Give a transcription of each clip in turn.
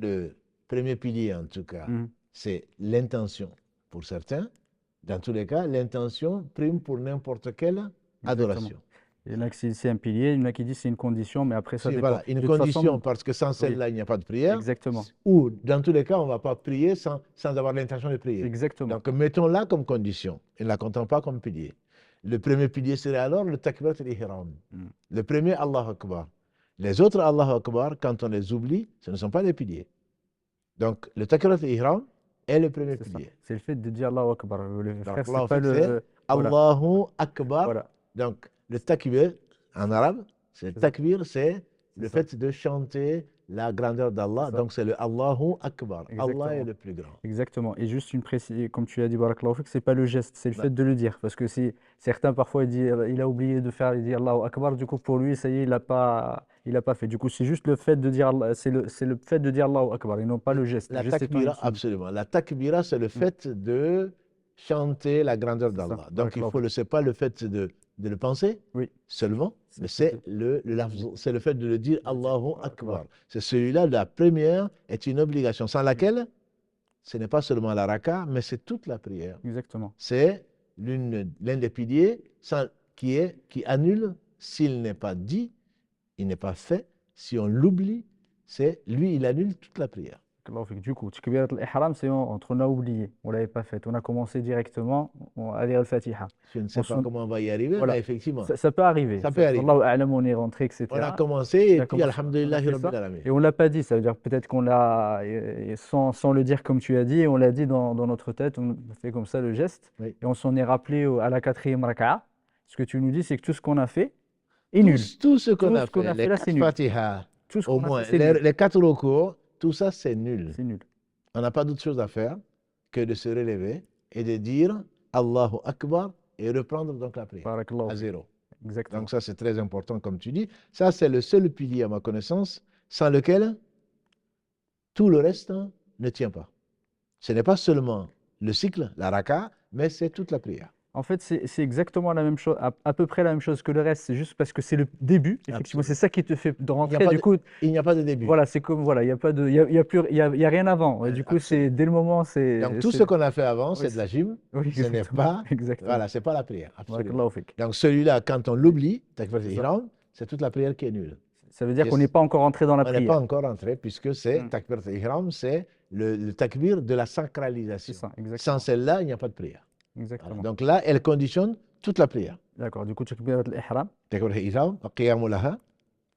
Le premier pilier, en tout cas, c'est l'intention. Pour certains, dans tous les cas, l'intention prime pour n'importe quelle adoration. Il y en a qui c'est un pilier, il y en a qui disent c'est une condition, mais après ça Si, dépend. voilà, une De toute façon, condition, parce que sans oui, celle-là, il n'y a pas de prière. exactement, Ou, dans tous les cas, on ne va pas prier sans avoir l'intention de prier. exactement. Donc, mettons-la comme condition et ne la comptons pas comme pilier. Le premier pilier serait alors le takbirat al-ihram. Le premier, Allahu Akbar. Les autres Allahu Akbar, quand on les oublie, ce ne sont pas des piliers. Donc, le takbirat al-ihram est le premier C'est ça. pilier. C'est le fait de dire Allahu Akbar. Le Donc, frère, c'est Allahu pas Akbar, le. c'est Voilà, Allahu Akbar. voilà, Donc, le takbir, en arabe, c'est c'est ça. takbir, c'est le C'est ça. fait de chanter la grandeur d'Allah. C'est ça. Donc, c'est le Allahu Akbar. Allah est Exactement. le plus grand. Exactement. Et juste une précision, comme tu l'as dit, Barakallahu fik, c'est pas le geste, c'est le Bah, fait de le dire. Parce que si certains parfois il a oublié de faire, il dit Allahu Akbar, du coup pour lui, ça y est, il a pas fait. Du coup, c'est juste le fait de dire, c'est le fait de dire Allahu Akbar et non pas le geste. Le La geste étant une takbira, sunna. absolument. La takbira, c'est le fait de chanter la grandeur C'est ça. d'Allah. Donc, il Barakallahu faut fik. c'est pas le fait de le penser Oui, seulement, mais c'est c'est le lafz, c'est le fait de le dire de dire Allahu Allahu Akbar. Akbar. C'est celui-là, la première est une obligation, sans laquelle ce n'est pas seulement la raka, mais c'est toute la prière. Exactement. C'est l'un des piliers qui annule s'il n'est pas dit, il n'est pas fait. Si on l'oublie, il annule toute la prière. Barakallahu fik. Du coup, Takbirat al-Ihram, c'est entre on a oublié, on l'avait pas fait. On a commencé directement à lire al-Fatiha. Je ne sais pas comment on va y arriver, Voilà. mais effectivement, Ça peut arriver. ça peut arriver. Wallahu a'lam, on est rentré, etc. On a commencé et On a puis, commencé, on a alhamdulillahi fait rabbil ça. alamin. Et on l'a pas dit, ça veut dire peut-être qu'on l'a, sans le dire comme tu as dit, on l'a dit dans notre tête, on fait comme ça le geste, Oui. et on s'en est rappelé à la 4e raka'a. Ce que tu nous dis, c'est que tout ce qu'on a fait est nul. Tout ce qu'on Tout a ce qu'on fait, a les fait là, 4 c'est nul. Fatiha, Tout ce au qu'on a moins, fait, c'est nul. les 4 recours, tout ça, c'est nul. C'est nul. On n'a pas d'autre chose à faire que de se relever et de dire Allahu Akbar et reprendre donc la prière Barakallahu à fik. zéro. Exactement. Donc ça, c'est très important, comme tu dis. Ça, c'est le seul pilier, à ma connaissance, sans lequel tout le reste ne tient pas. Ce n'est pas seulement le cycle, la raka, mais c'est toute la prière. En fait, c'est exactement la même chose, à peu près la même chose que le reste. C'est juste parce que c'est le début. Effectivement, c'est ça qui te fait de rentrer. Du coup, Il n'y a pas de début. voilà, c'est comme voilà, il y a pas de, il y a rien avant. Et du coup, c'est dès le moment, c'est. Donc tout ce qu'on a fait avant, Oui, c'est de la gym. oui, Ce n'est pas, exactement. voilà, c'est pas la prière. Absolument. Barakallahu fik. Donc celui-là, quand on l'oublie, takbir C'est ça. al-ihram, c'est toute la prière qui est nulle. Ça veut dire Yes. qu'on n'est pas encore entré dans la On n'est pas prière. encore entré puisque c'est takbir al-ihram, c'est le takbir de la sacralisation. C'est ça, exactement. Sans celle-là, il n'y a pas de prière. Exactement. Voilà. Donc là, elle conditionne toute la prière. D'accord. Du coup, takbirat al-ihram, Takbir al-ihram, qiyamu laha,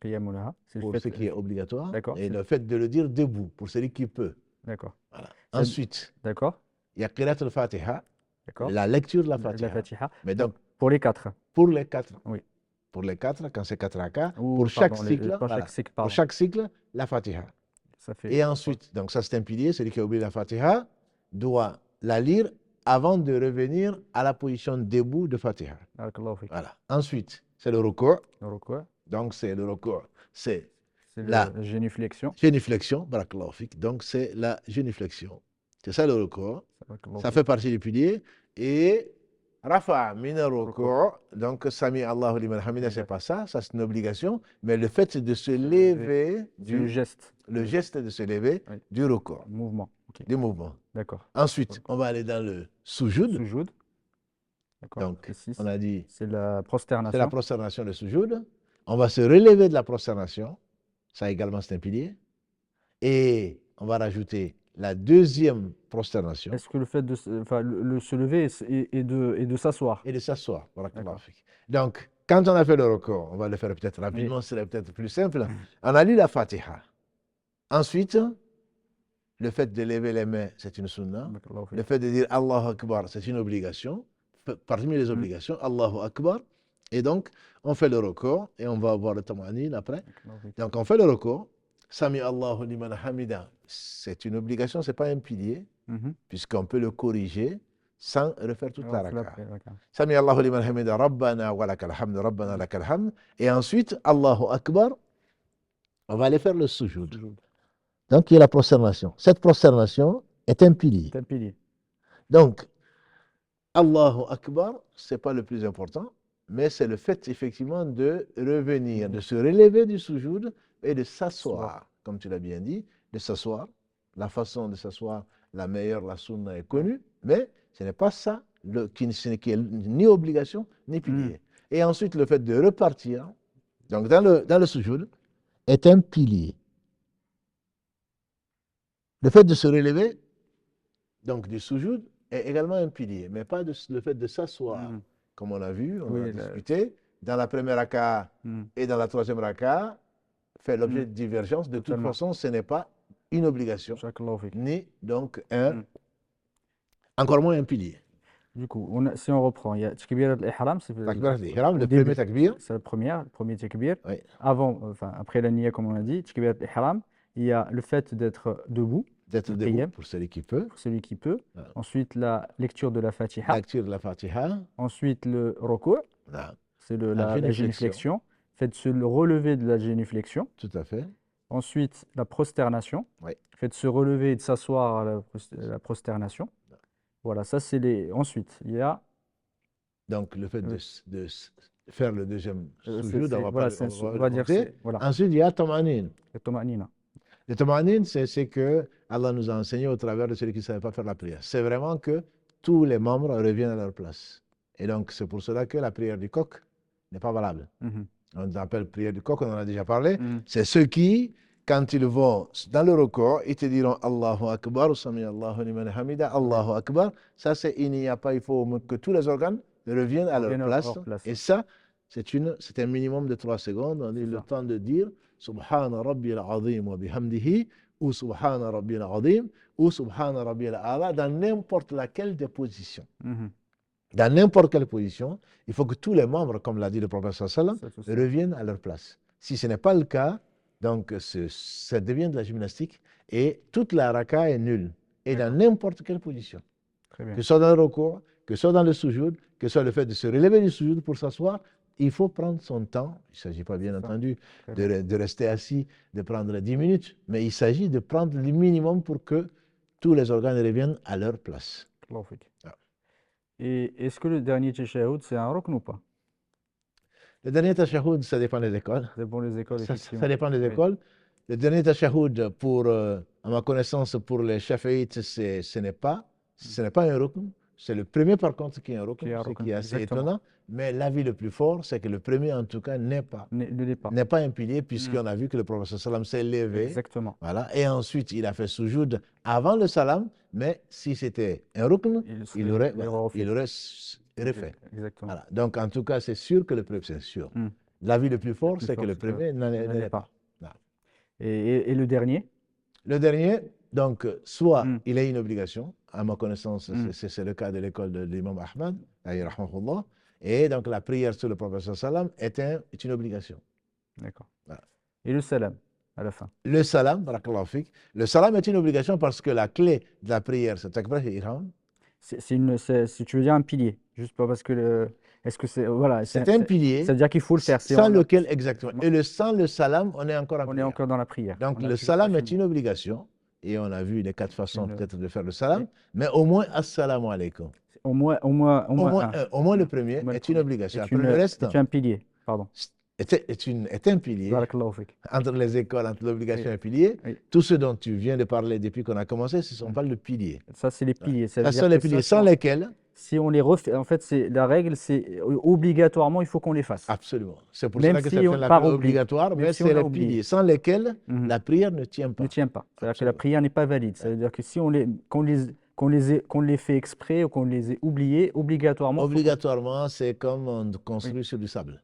qiyamu laha, c'est le pour fait. ce qui est obligatoire, D'accord. et le fait de le dire debout, pour celui qui peut. D'accord. Voilà. Ça- Ensuite, D'accord. il y a qirat al-fatiha, D'accord. la lecture de la La fatiha. Fatiha. Mais donc, Pour les 4. pour les 4, Oui. pour les 4, quand c'est 4 rakas, Ou, pour chaque pardon, cycle, pas voilà. chaque cycle, Pour pardon. chaque cycle, la fatiha. Ça fait. Et ensuite, donc ça c'est un pilier, celui qui a oublié la fatiha doit la lire avant de revenir à la position debout de fatiha. Barakallahu fik. Voilà. Ensuite, c'est le recours. Le recours, Donc c'est le recours, c'est c'est la la génuflexion. génuflexion, barakallahu fik. Donc c'est la génuflexion. C'est ça le recours. Barakallahu Ça fik. fait partie du pilier. Et rafa min al-ruku', donc sami Allahu liman hamida, c'est Exact. pas ça, ça c'est une obligation, mais le fait de se lever, C'est le geste. le geste de se lever Oui. du recours, Mouvement. Ok. du mouvement. D'accord. Ensuite, on va aller dans le sujoud. Sujoud. D'accord. Donc, Ici, on a dit, c'est la c'est prosternation. la prosternation de sujoud. On va se relever de la prosternation. Ça également, c'est un pilier. Et on va rajouter la deuxième prosternation Est-ce que le fait de se lever et de s'asseoir? et de s'asseoir. Barakallahu D'accord. fik. Donc, quand on a fait le recours, on va le faire peut-être rapidement, c'est peut-être plus simple. On a lu la Fatiha. Ensuite, le fait de lever les mains, c'est une sunna. Barakallahu fik. Le fait de dire Allahu Akbar, c'est une obligation. Parmi les obligations, Allahu Akbar. Et donc, on fait le recours et on va voir le tamanine après. Barakallahu fik. Donc, on fait le recours. Sami Allahu liman hamida, c'est une obligation, ce n'est pas un pilier, Mhm. puisqu'on peut le corriger sans refaire toute la Alors, c'est la raka. prière, d'accord. Sami Allahu liman hamida, Rabbana wa lakal hamd, Rabbana lakal hamd. Et ensuite, Allahu Akbar, on va aller faire le sujoud. Sujoud. Donc, il y a la prosternation. Cette prosternation est un pilier. C'est un pilier. Donc, Allahu Akbar, ce n'est pas le plus important, mais c'est le fait effectivement de revenir, de se relever du sujoud et de s'asseoir, comme tu l'as bien dit, de s'asseoir. La façon de s'asseoir, la meilleure, la sunna est connue, mais ce n'est pas ça qui est ni obligation ni pilier. Et ensuite, le fait de repartir, donc dans le sujoud, est un pilier. Le fait de se relever, donc du sujoud, est également un pilier, mais pas le fait de s'asseoir, comme on a vu, on a discuté. Dans la première raka et dans la troisième raka, fait l'objet de divergence. De toute façon, ce n'est pas une obligation, ni donc encore moins un pilier. Du coup, si on reprend, il y a Takbir al-Ihram, c'est le premier takbir. C'est le premier takbir. Oui. Après la niya, comme on a dit, Takbir al-Ihram, il y a le fait d'être debout. D'être debout pour celui qui peut. Pour celui qui peut. Voilà. Ensuite, la lecture de la Fatiha. La lecture de la Fatiha. Ensuite, le ruku'. Voilà. C'est la génuflexion. Fait se relever de la génuflexion. Tout à fait. Ensuite, la prosternation. Oui. Fait se relever et de s'asseoir à la prosternation. Voilà, ça c'est les. Ensuite, il y a. Donc, le fait de faire le deuxième sujoud, on va dire voilà. Ensuite, il y a Tama'nin. Le Tama'nina. Le Tama'nin, c'est que Allah nous a enseigné au travers de celui qui ne savait pas faire la prière. C'est vraiment que tous les membres reviennent à leur place. Et donc, c'est pour cela que la prière du coq n'est pas valable. On appelle prière du coq, on en a déjà parlé. C'est ceux qui, quand ils vont dans le record, ils te diront Allahu Akbar, Sami Allahu liman hamida, Allahu Akbar. Ça, il n'y a pas, il faut que tous les organes reviennent à leur place. Et ça, c'est un minimum de 3 secondes. On a le temps de dire Subhana Rabbi al-Azim wa bihamdihi, ou Subhana Rabbi al-Azim, ou Subhana Rabbi al-Ala, dans n'importe laquelle des positions. Dans n'importe quelle position, il faut que tous les membres, comme l'a dit le prophète sallam, reviennent à leur place. Si ce n'est pas le cas, donc ça devient de la gymnastique et toute la raka est nulle. Et dans n'importe quelle position. Que ce soit dans le recours, que ce soit dans le sujoud, que ce soit le fait de se relever du sujoud pour s'asseoir, il faut prendre son temps. Il ne s'agit pas bien entendu de rester assis, de prendre 10 minutes, mais il s'agit de prendre le minimum pour que tous les organes reviennent à leur place. Et est-ce que le dernier tashahhud, c'est un rukn ou pas? Le dernier tashahhud, ça dépend des écoles. Ça dépend des écoles, effectivement. Ça dépend des écoles. Le dernier tashahhud, à ma connaissance, pour les shafi'ites, ce n'est pas un rukn. C'est le premier, par contre, qui est un rukn, ce qui est assez étonnant. Mais l'avis le plus fort, c'est que le premier, en tout cas, n'est pas un pilier, puisqu'on a vu que le prophète sallam s'est levé. Exactement. Voilà. Et ensuite, il a fait sujoud avant le salam. Mais si c'était un rukn, il aurait refait. Exactement. Voilà. Donc, en tout cas, c'est sûr que le premier, c'est sûr. L'avis le plus fort, c'est que le premier n'en est pas. Et le dernier? Le dernier, donc, soit il a une obligation, à ma connaissance, c'est le cas de l'école de l'imam Ahmad, et donc la prière sur le prophète sallam est une obligation. D'accord. Voilà. Et le salam, à la fin? Le salam, barakallahu fik, le salam est une obligation parce que la clé de la prière, c'est takbir al-ihram. Si tu veux dire un pilier, juste pas parce que est-ce que c'est voilà, c'est un pilier. Ça veut dire qu'il faut le faire. Sans lequel, exactement. Et sans le salam, on est encore est encore dans la prière. Donc le salam est une obligation. Et on a vu les 4 façons peut-être de faire le salam, mais au moins assalamu alaikum. Au moins le premier est une obligation. Après le reste, est un pilier, pardon. Est un pilier. Entre les écoles, entre l'obligation et le pilier, tout ce dont tu viens de parler depuis qu'on a commencé, ce ne sont pas le pilier. Ça, c'est les piliers. Ça sont les piliers sans lesquels. Si on les refait, en fait, la règle, c'est obligatoirement, il faut qu'on les fasse. Absolument. C'est pour ça que ça fait obligatoire, mais c'est les piliers sans lesquels la prière ne tient pas. Ne tient pas. C'est-à-dire que la prière n'est pas valide. C'est-à-dire que si qu'on les fait exprès ou qu'on les ait oubliés, obligatoirement. Obligatoirement, c'est comme on construit sur du sable.